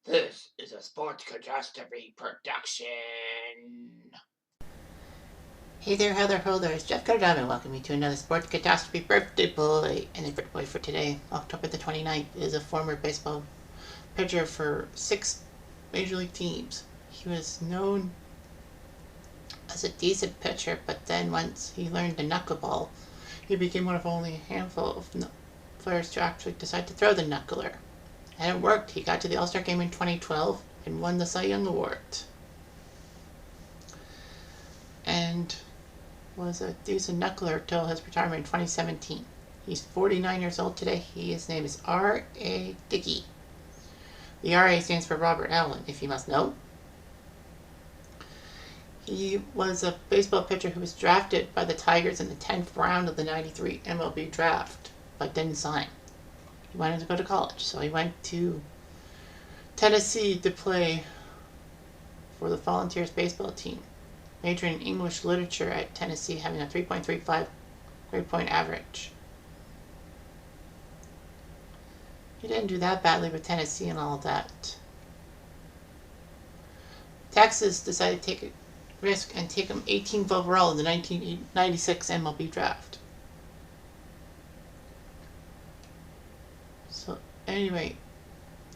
This is a Sports Catastrophe production. Hey there, ho there, it's Jeff Cutastrophe, and welcome you to another Sports Catastrophe Birthday Boy. And the birthday boy for today, October the 29th, is a former baseball pitcher for 6 major league teams. He was known as a decent pitcher, but then once he learned the knuckleball, he became one of only a handful of players to actually decide to throw the knuckler. And it worked. He got to the All-Star game in 2012 and won the Cy Young Award. And was a decent knuckler till his retirement in 2017. He's 49 years old today. His name is R.A. Dickey. The R.A. stands for Robert Allen, if you must know. He was a baseball pitcher who was drafted by the Tigers in the 10th round of the 93 MLB draft, but didn't sign. He wanted to go to college, so he went to Tennessee to play for the Volunteers baseball team. Majoring in English literature at Tennessee, having a 3.35 grade point average. He didn't do that badly with Tennessee and all that. Texas decided to take a risk and take him 18th overall in the 1996 MLB draft. So anyway,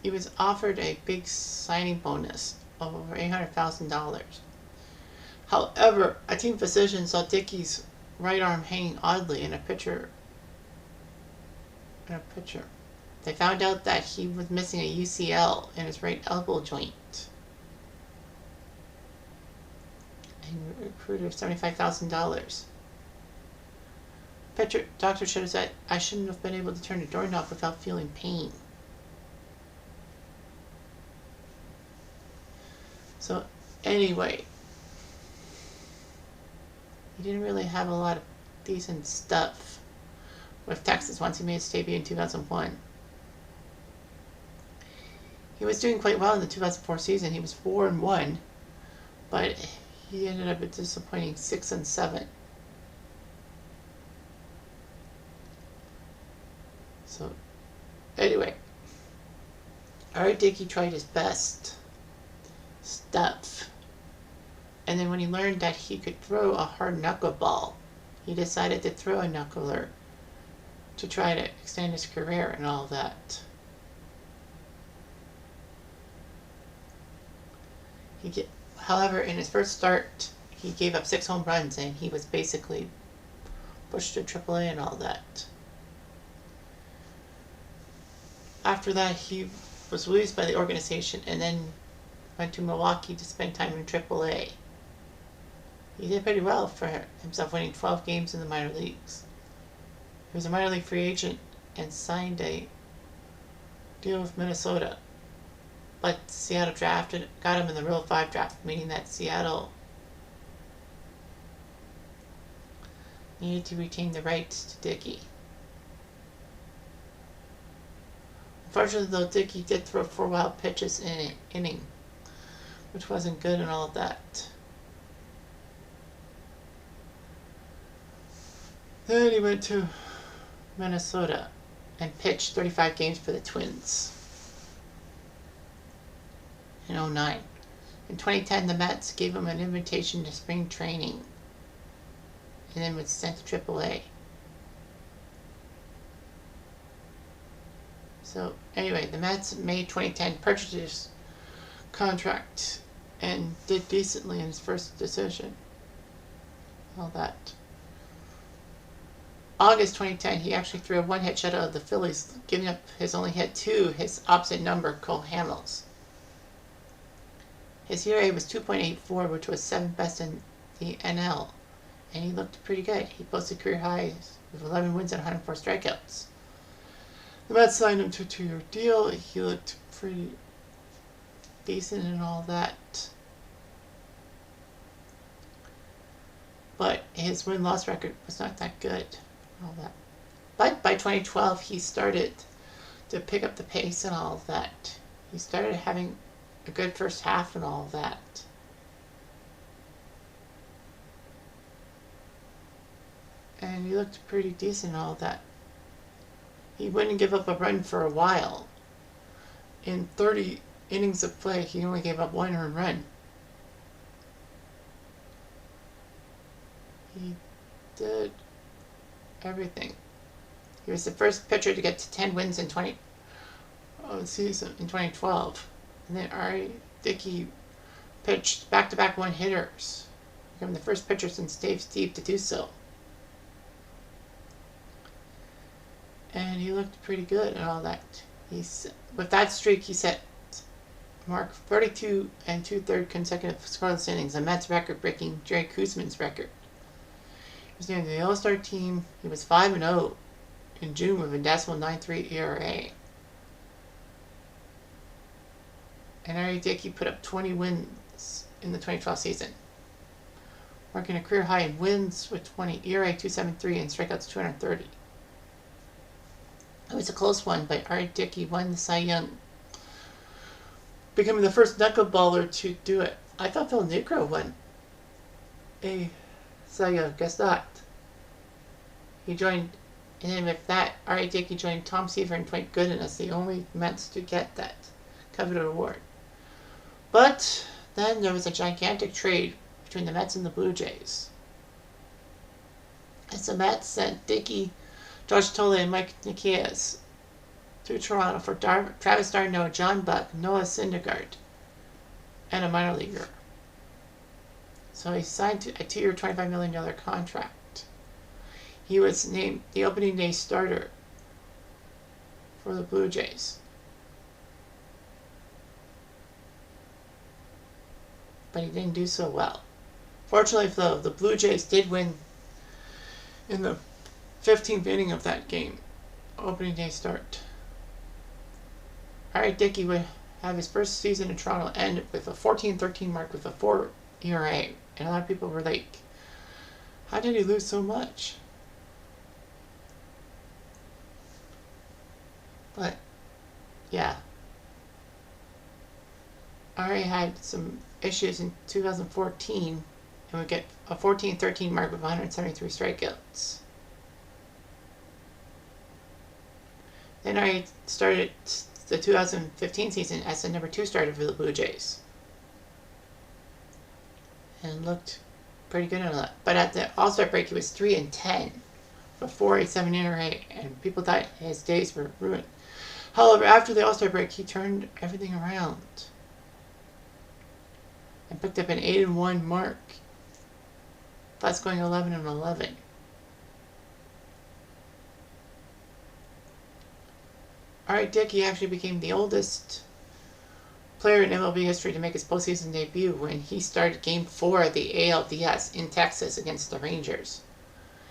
he was offered a big signing bonus of over $800,000. However, a team physician saw Dickey's right arm hanging oddly in a picture. They found out that he was missing a UCL in his right elbow joint. And recruited $75,000. Doctor should have said, "I shouldn't have been able to turn the doorknob without feeling pain." So anyway, he didn't really have a lot of decent stuff with Texas once he made his debut in 2001. He was doing quite well in the 2004 season. He was 4-1, but he ended up a disappointing 6-7. So anyway, R. Dickey tried his best stuff. And then when he learned that he could throw a hard knuckleball, he decided to throw a knuckler to try to extend his career and all that. However, in his first start, he gave up 6 home runs and he was basically pushed to AAA and all that. After that, he was released by the organization and then went to Milwaukee to spend time in AAA. He did pretty well for himself, winning 12 games in the minor leagues. He was a minor league free agent and signed a deal with Minnesota. But Seattle got him in the Rule 5 draft, meaning that Seattle needed to retain the rights to Dickey. Unfortunately, though, Dickey did throw 4 wild pitches in an inning, which wasn't good and all of that. Then he went to Minnesota and pitched 35 games for the Twins in 2009. In 2010, the Mets gave him an invitation to spring training and then was sent to AAA. So anyway, the Mets in May 2010 purchased his contract and did decently in his first decision. All that. August 2010, he actually threw a 1-hit shutout of the Phillies, giving up his only hit to his opposite number, Cole Hamels. His ERA was 2.84, which was 7th best in the NL, and he looked pretty good. He posted career highs with 11 wins and 104 strikeouts. The Mets signed him to a 2-year deal. He looked pretty decent and all that. But his win-loss record was not that good. All that. But by 2012, he started to pick up the pace and all of that. He started having a good first half and all of that. And he looked pretty decent and all of that. He wouldn't give up a run for a while. In 30 innings of play, he only gave up 1 earned run. He did everything. He was the first pitcher to get to 10 wins in 2012. And then Dickey pitched back-to-back one-hitters. Became the first pitcher since Dave Steve to do so. And he looked pretty good and all that. With that streak, he set mark 32 and 2/3 consecutive scoreless innings, a Mets record breaking Jerry Koosman's record. He was named to the All-Star team. He was 5-0 in June with a .93 ERA. And Dickey put up 20 wins in the 2012 season, marking a career high in wins with 20, ERA 2.73, and strikeouts 230. It was a close one, but Dickey won the Cy Young, becoming the first knuckleballer to do it. I thought Phil Negro won a Cy Young. Guess not. He joined, and then with that, Dickey joined Tom Seaver and Dwight Gooden as the only Mets to get that coveted award. But then there was a gigantic trade between the Mets and the Blue Jays, as the Mets sent Dickey, George Tolle, and Mike Nikias to Toronto for Travis d'Arnaud, John Buck, Noah Syndergaard, and a minor leaguer. So he signed a 2-year, $25 million contract. He was named the opening day starter for the Blue Jays. But he didn't do so well. Fortunately, though, the Blue Jays did win in the 15th inning of that game, opening day start. Dickey would have his first season in Toronto end with a 14-13 mark with a 4 ERA. And a lot of people were like, how did he lose so much? But, yeah. Had some issues in 2014 and would get a 14-13 mark with 173 strikeouts. Then started the 2015 season as the number 2 starter for the Blue Jays. And looked pretty good on that. But at the All-Star break, he was 3-10 with 4.87 ERA, and people thought his days were ruined. However, after the All-Star break, he turned everything around and picked up an 8-1 mark, plus going 11-11. Dickey actually became the oldest player in MLB history to make his postseason debut when he started Game 4 of the ALDS in Texas against the Rangers.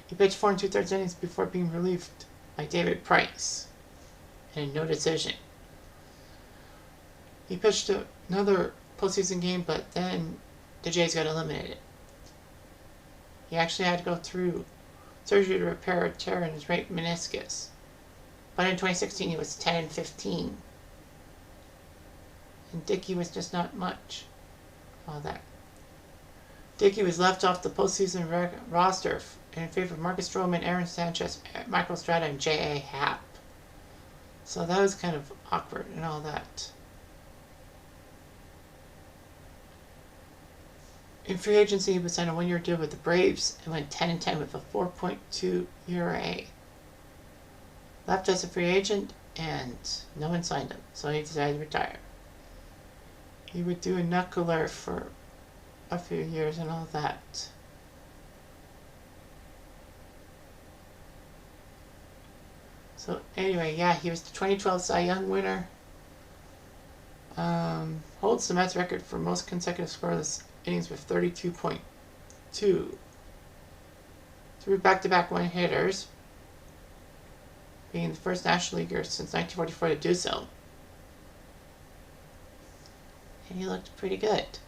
He pitched 4 2/3 innings before being relieved by David Price in a no decision. He pitched another postseason game, but then the Jays got eliminated. He actually had to go through surgery to repair a tear in his right meniscus. But in 2016, he was 10-15. And Dickey was just not much. All that. Dickey was left off the postseason roster in favor of Marcus Stroman, Aaron Sanchez, Michael Estrada, and J.A. Happ. So that was kind of awkward and all that. In free agency, he was signed a 1-year deal with the Braves and went 10-10 with a 4.2 ERA. Left as a free agent, and no one signed him, so he decided to retire. He would do a knuckler for a few years and all that. So anyway, yeah, he was the 2012 Cy Young winner. Holds the Mets record for most consecutive scoreless innings with 32.2. 3 back-to-back one-hitters, being the first National Leaguer since 1944 to do so. And he looked pretty good.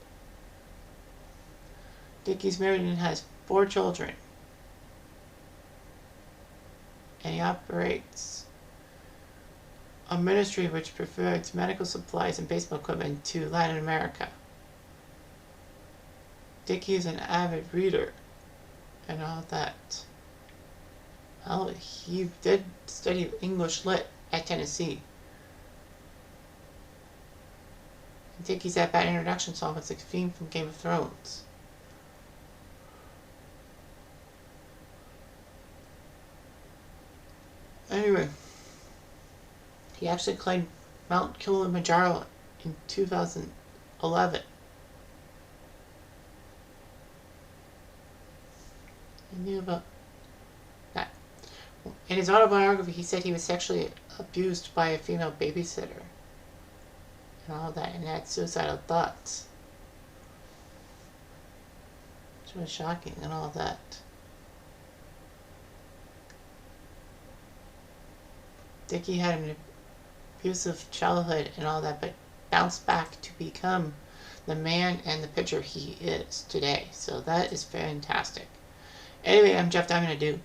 Dickey's married and has 4 children. And he operates a ministry which provides medical supplies and baseball equipment to Latin America. Dickey is an avid reader and all that. Well, he did study English Lit at Tennessee. Dickey's that bad introduction song was like a theme from Game of Thrones. Anyway, he actually climbed Mount Kilimanjaro in 2011. I knew about that. In his autobiography, he said he was sexually abused by a female babysitter and all that, and had suicidal thoughts. Which was shocking and all that. Dickey had an abusive childhood and all that, but bounced back to become the man and the pitcher he is today. So that is fantastic. Anyway, I'm Jeff Diamond.